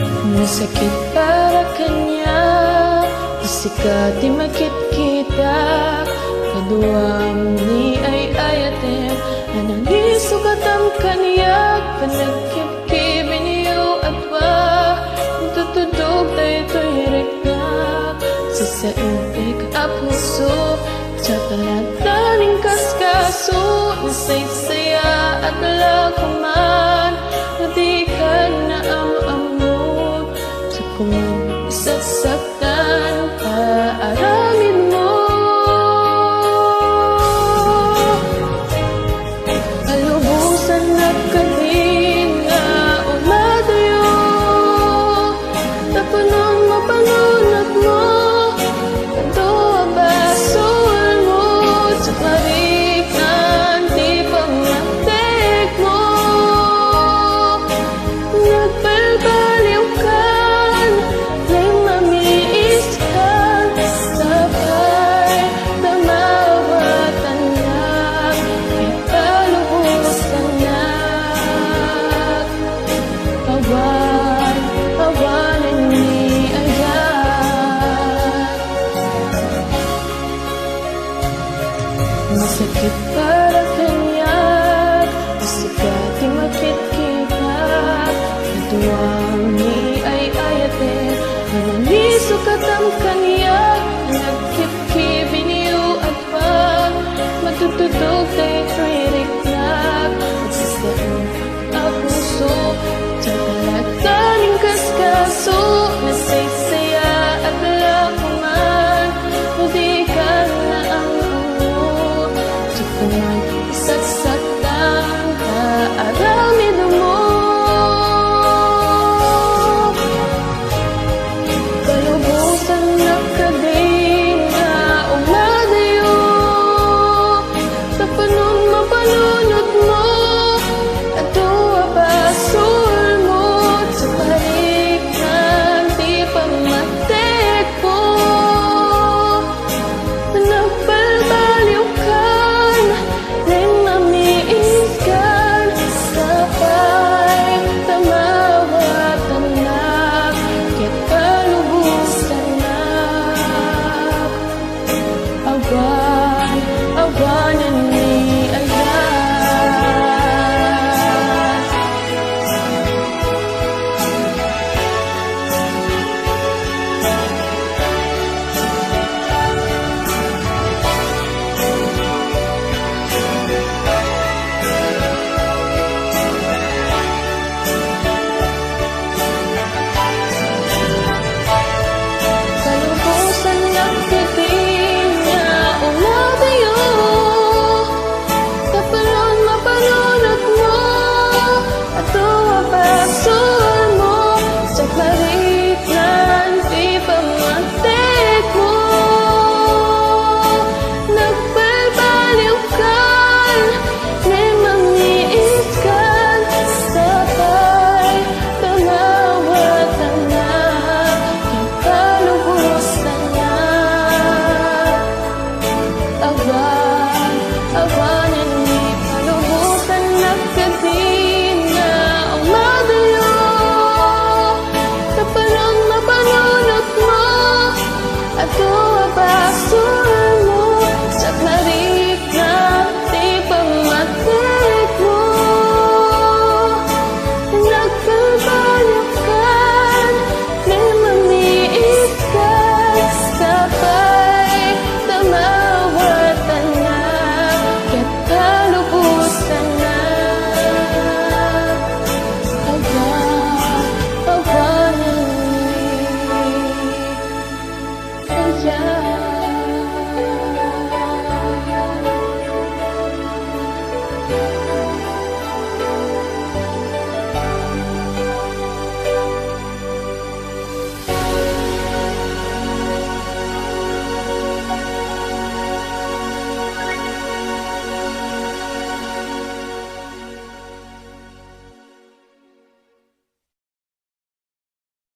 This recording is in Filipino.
Masakit para kanya, isikat di makit kita. Kaduam ni ay ayatin, ananisukat ang kaniyak. Panagkip-kibin niyo at wa, tutudog tayo to'y reknak. Sa saibig at puso, sa kalataning kaskaso, nasaysaya at lakuman, na di ka na am-amot. Sa kung isasaktan, paaramin mo. Alubusan na kalinga o madayo, tapunan mo panunod mo, kanto ang basol mo. Sa parikan, di pamatik mo, nagbalbaliw ka, may mamiis ka, sabay damawatan na, kay kalubusan na. Awanan ni ayat, masakit para kanya, isikat di makit kita. Kaduang ni ay ayatin, nananisukat ang kaniyak. Nagkip-kibin niyo at pag matutudog tayo